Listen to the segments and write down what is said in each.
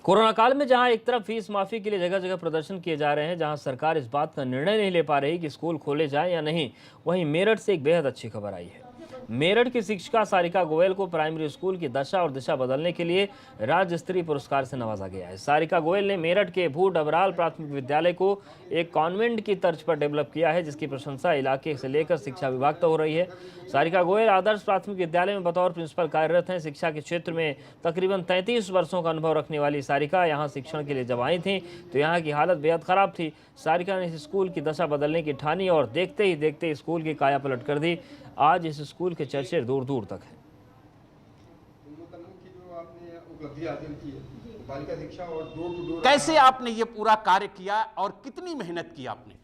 Corona काल में जहां एक तरफ फीस माफी के लिए जगह जगह प्रदर्शन किए जा रहे हैं, जहां सरकार इस बात का निर्णय नहीं ले पा रही कि स्कूल खोले जाएं या नहीं, वहीं मेरठ से एक बेहद अच्छी खबर आई है। मेरठ की शिक्षिका सारिका गोयल को प्राइमरी स्कूल की दशा और दिशा बदलने के लिए राज्य स्तरीय पुरस्कार से नवाजा गया है। सारिका गोयल ने मेरठ के भू डबराल प्राथमिक विद्यालय को एक कॉन्वेंट की तर्ज पर डेवलप किया है, जिसकी प्रशंसा इलाके से लेकर शिक्षा विभाग तक हो रही है। सारिका गोयल आदर्श प्राथमिक विद्यालय में बतौर प्रिंसिपल कार्यरत हैं। शिक्षा के क्षेत्र में तकरीबन 33 वर्षों का अनुभव रखने वाली सारिका यहां शिक्षण के लिए जब आई थी तो यहां की हालत बेहद खराब थी। सारिका ने इस स्कूल की दशा बदलने की ठानी और देखते ही देखते स्कूल की काया पलट कर दी। आज इस स्कूल के चर्चे दूर दूर तक हैं। कैसे आपने ये पूरा कार्य किया और कितनी मेहनत की आपने?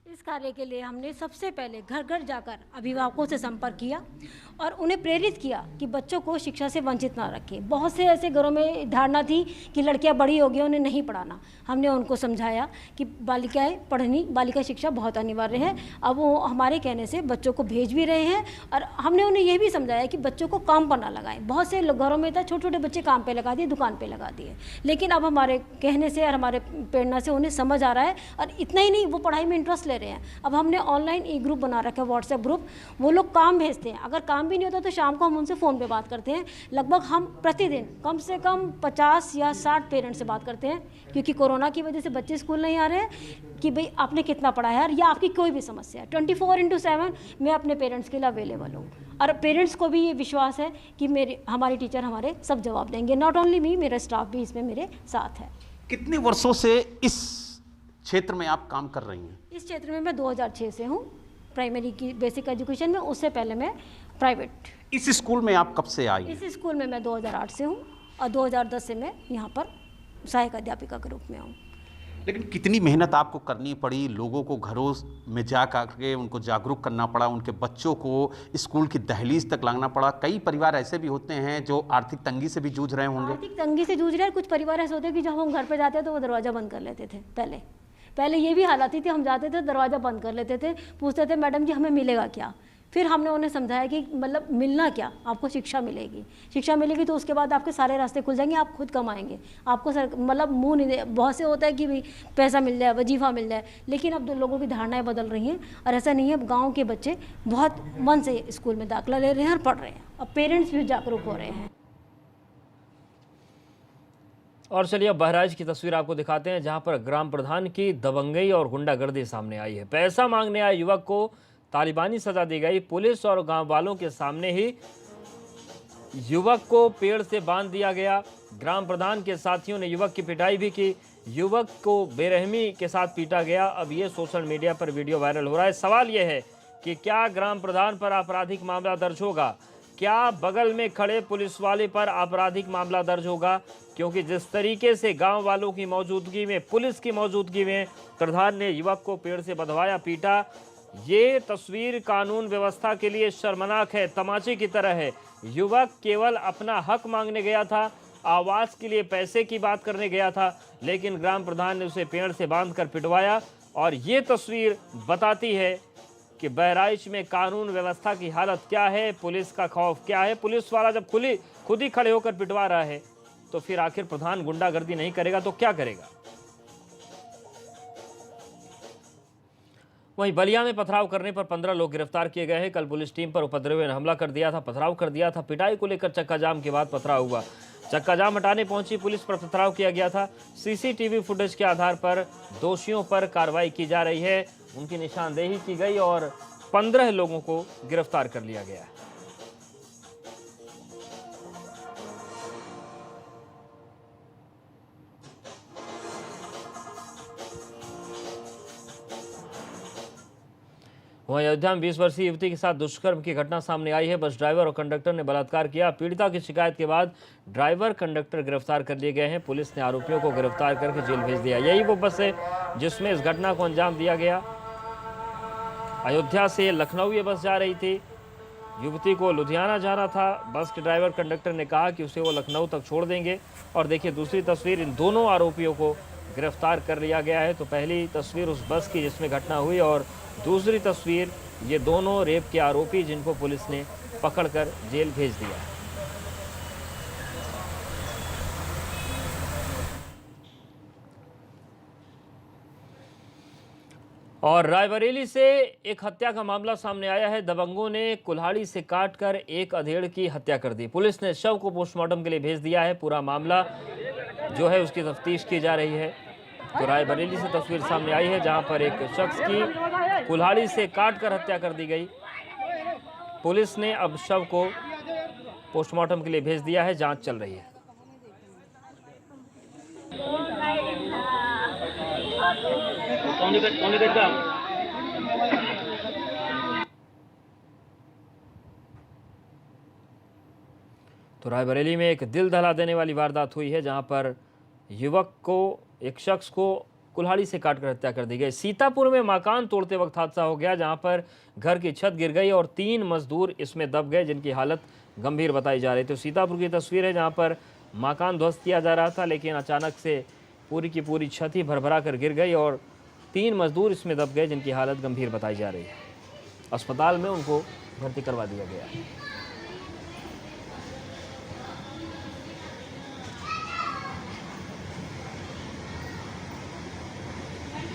इस कार्य के लिए हमने सबसे पहले घर घर जाकर अभिभावकों से संपर्क किया और उन्हें प्रेरित किया कि बच्चों को शिक्षा से वंचित ना रखें। बहुत से ऐसे घरों में धारणा थी कि लड़कियां बड़ी हो गई, उन्हें नहीं पढ़ाना। हमने उनको समझाया कि बालिका शिक्षा बहुत अनिवार्य है। अब वो हमारे कहने से बच्चों को भेज भी रहे हैं और हमने उन्हें यह भी समझाया कि बच्चों को काम पर ना लगाएं। बहुत से घरों में था छोटे छोटे बच्चे काम पर लगा दिए, दुकान पर लगा दिए, लेकिन अब हमारे कहने से और हमारे प्रेरणा से उन्हें समझ आ रहा है और इतना ही नहीं, वो पढ़ाई में इंटरेस्ट ले रहे हैं। अब हमने ऑनलाइन ई ग्रुप बना रखा है, व्हाट्सएप ग्रुप। वो लोग काम भेजते हैं, अगर काम भी नहीं होता तो शाम को हम उनसे फ़ोन पे बात करते हैं। लगभग हम प्रतिदिन कम से कम 50 या 60 पेरेंट्स से बात करते हैं, क्योंकि कोरोना की वजह से बच्चे स्कूल नहीं आ रहे हैं, कि भाई आपने कितना पढ़ा है या आपकी कोई भी समस्या है। 24/7 मैं अपने पेरेंट्स के लिए अवेलेबल हूँ और पेरेंट्स को भी ये विश्वास है कि हमारे टीचर हमारे सब जवाब देंगे। नॉट ओनली मी, मेरा स्टाफ भी इसमें मेरे साथ है। कितने वर्षों से इस क्षेत्र में आप काम कर रही हैं? इस क्षेत्र में मैं 2006 से हूँ, प्राइमरी की बेसिक एजुकेशन में। उससे पहले मैं प्राइवेट। इस स्कूल में आप कब से आई? इस स्कूल में मैं 2008 से हूँ और 2010 से मैं यहाँ पर सहायक अध्यापिका के रूप में हूँ। लेकिन कितनी मेहनत आपको करनी पड़ी, लोगों को घरों में जा करके उनको जागरूक करना पड़ा, उनके बच्चों को स्कूल की दहलीज तक लाना पड़ा। कई परिवार ऐसे भी होते हैं जो आर्थिक तंगी से भी जूझ रहे होंगे। आर्थिक तंगी से जूझ रहे हैं। कुछ परिवार ऐसे होते हैं कि जब हम घर पर जाते हैं तो वो दरवाज़ा बंद कर लेते थे। पहले ये भी हालात थी, हम जाते थे दरवाज़ा बंद कर लेते थे, पूछते थे मैडम जी हमें मिलेगा क्या। फिर हमने उन्हें समझाया कि मतलब मिलना क्या, आपको शिक्षा मिलेगी। शिक्षा मिलेगी तो उसके बाद आपके सारे रास्ते खुल जाएंगे, आप खुद कमाएंगे। आपको मतलब मुंह नहीं दे। बहुत से होता है कि भाई पैसा मिल जाए, वजीफा मिल जाए, लेकिन अब लोगों की धारणाएं बदल रही हैं और ऐसा नहीं है। गाँव के बच्चे बहुत मन से स्कूल में दाखिला ले रहे हैं और पढ़ रहे हैं, और पेरेंट्स भी जागरूक हो रहे हैं। और चलिए अब बहराइच की तस्वीर आपको दिखाते हैं, जहां पर ग्राम प्रधान की दबंगई और गुंडागर्दी सामने आई है। पैसा मांगने आए युवक को तालिबानी सजा दी गई। पुलिस और गांव वालों के सामने ही युवक को पेड़ से बांध दिया गया। ग्राम प्रधान के साथियों ने युवक की पिटाई भी की। युवक को बेरहमी के साथ पीटा गया। अब ये सोशल मीडिया पर वीडियो वायरल हो रहा है। सवाल यह है कि क्या ग्राम प्रधान पर आपराधिक मामला दर्ज होगा? क्या बगल में खड़े पुलिस वाले पर आपराधिक मामला दर्ज होगा? क्योंकि जिस तरीके से गांव वालों की मौजूदगी में, पुलिस की मौजूदगी में प्रधान ने युवक को पेड़ से बंधवाया, पीटा, ये तस्वीर कानून व्यवस्था के लिए शर्मनाक है, तमाचे की तरह है। युवक केवल अपना हक मांगने गया था, आवास के लिए पैसे की बात करने गया था, लेकिन ग्राम प्रधान ने उसे पेड़ से बांधकर पिटवाया। और ये तस्वीर बताती है कि बहराइच में कानून व्यवस्था की हालत क्या है, पुलिस का खौफ क्या है। पुलिस वाला जब खुद ही खड़े होकर पिटवा रहा है तो फिर आखिर प्रधान गुंडागर्दी नहीं करेगा तो क्या करेगा? वहीं बलिया में पथराव करने पर 15 लोग गिरफ्तार किए गए हैं। कल पुलिस टीम पर उपद्रवियों ने हमला कर दिया था, पथराव कर दिया था। पिटाई को लेकर चक्का जाम के बाद पथराव हुआ। चक्का जाम हटाने पहुंची पुलिस पर पथराव किया गया था। सीसीटीवी फुटेज के आधार पर दोषियों पर कार्रवाई की जा रही है। उनकी निशानदेही की गई और 15 लोगों को गिरफ्तार कर लिया गया है। वहीं अयोध्या में 20 वर्षीय युवती के साथ दुष्कर्म की घटना सामने आई है। बस ड्राइवर और कंडक्टर ने बलात्कार किया। पीड़िता की शिकायत के बाद ड्राइवर कंडक्टर गिरफ्तार कर लिए गए हैं। पुलिस ने आरोपियों को गिरफ्तार करके जेल भेज दिया। यही वो बस है जिसमें इस घटना को अंजाम दिया गया। अयोध्या से लखनऊ ये बस जा रही थी। युवती को लुधियाना जाना था। बस के ड्राइवर कंडक्टर ने कहा कि उसे वो लखनऊ तक छोड़ देंगे। और देखिए दूसरी तस्वीर, इन दोनों आरोपियों को गिरफ्तार कर लिया गया है। तो पहली तस्वीर उस बस की जिसमें घटना हुई और दूसरी तस्वीर ये दोनों रेप के आरोपी जिनको पुलिस ने पकड़कर जेल भेज दिया। और रायबरेली से एक हत्या का मामला सामने आया है। दबंगों ने कुल्हाड़ी से काटकर एक अधेड़ की हत्या कर दी। पुलिस ने शव को पोस्टमार्टम के लिए भेज दिया है। पूरा मामला जो है उसकी तफ्तीश की जा रही है। तो रायबरेली से तस्वीर सामने आई है जहां पर एक शख्स की कुल्हाड़ी से काटकर हत्या कर दी गई। पुलिस ने अब शव को पोस्टमार्टम के लिए भेज दिया है। जांच चल रही है। तो रायबरेली में एक दिल दहला देने वाली वारदात हुई है जहां पर युवक को, एक शख्स को कुल्हाड़ी से काटकर हत्या कर दी गई। सीतापुर में मकान तोड़ते वक्त हादसा हो गया जहां पर घर की छत गिर गई और 3 मजदूर इसमें दब गए जिनकी हालत गंभीर बताई जा रही। तो सीतापुर की तस्वीर है जहां पर मकान ध्वस्त किया जा रहा था, लेकिन अचानक से पूरी की पूरी छत ही भरभरा कर गिर गई और 3 मजदूर इसमें दब गए जिनकी हालत गंभीर बताई जा रही है। अस्पताल में उनको भर्ती करवा दिया गया है।